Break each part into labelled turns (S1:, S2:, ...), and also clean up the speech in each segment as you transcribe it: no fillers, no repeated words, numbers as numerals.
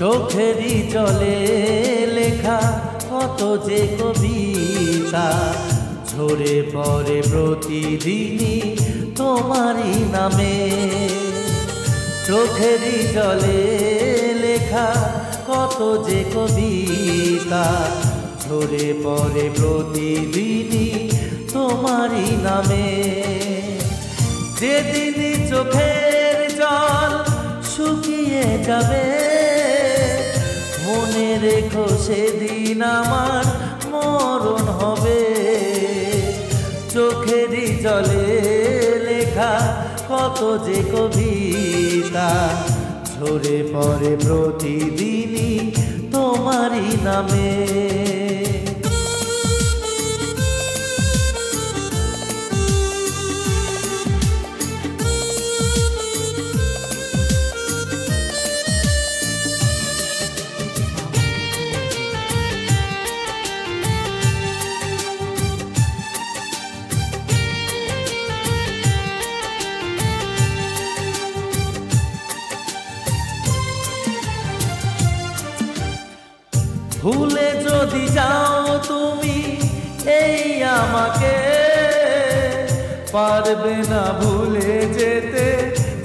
S1: চোখেরই জলে লেখা কত যে কবিতা ঝরে পড়ে প্রতিদিনই তোমারই নামে। চোখেরই জলে লেখা কত যে কবিতা ঝরে পড়ে প্রতিদিনই তোমারই নামে। যেদিনই চোখের জল শুকিয়ে যাবে মনে রেখো সেদিন আমার মরণ হবে। চোখেরই জলে লেখা কত যে কবিতা ঝরে পড়ে প্রতিদিনই তোমারই নামে। ভুলে যদি যাও তুমি এই আমাকে পারবে না ভুলে যেতে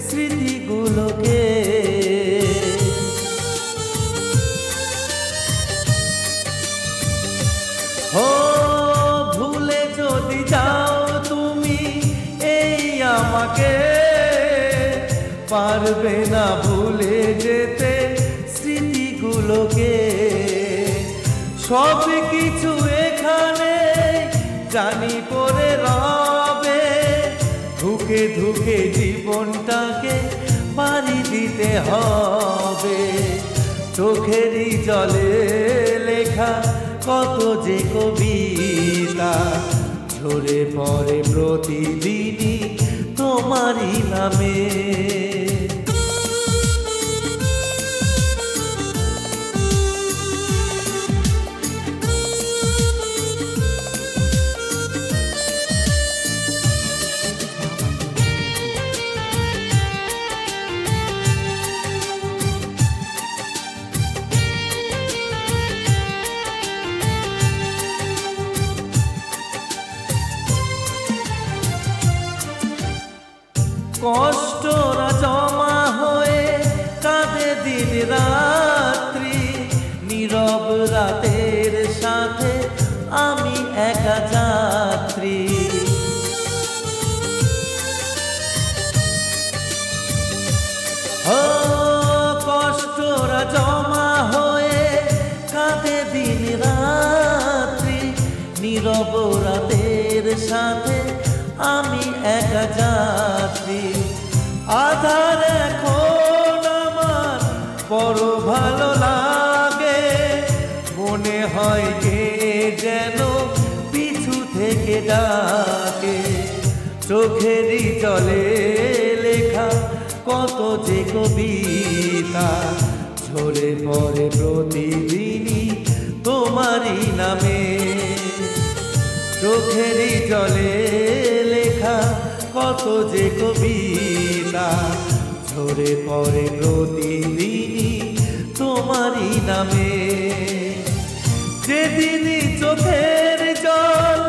S1: স্মৃতিগুলোকে। ও ভুলে যদি যাও তুমি এই আমাকে পারবে না ভুলে যেতে স্মৃতিগুলোকে। সব কিছু এখানে জানি পড়ে রবে ধুকে ধুকে জীবনটাকে পাড়ি দিতে হবে। চোখেরই জলে লেখা কত যে কবিতা ঝরে পড়ে প্রতিদিনই তোমারই নামে। কষ্টরা জমা হয়ে কাঁদে দিন রাত্রি নীরব রাতের সাথে আমি একা যাত্রী। ও কষ্টরা জমা হয়ে কাঁদে দিন রাত্রি নীরব রাতের সাথে আমি একা যাত্রী। আধার এখন আমার বড় ভালো লাগে মনে হয় কে যেন পিছু থেকে ডাকে। চোখেরই জলে লেখা কত যে কবিতা ঝরে পড়ে প্রতিদিনই তোমারই নামে। চোখেরই জলে লেখা কত যে কবিতা ঝরে পড়ে প্রতিদিনই তোমারই নামে। যেদিনই চোখের জল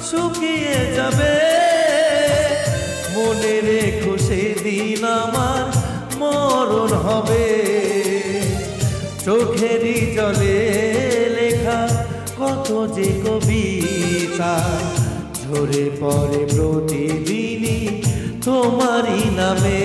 S1: শুকিয়ে যাবে মনে রেখো সেদিন আমার মরণ হবে। চোখেরই জলে লেখা কত যে কবিতা ঝরে পড়ে প্রতিদিনই তোমারই নামে।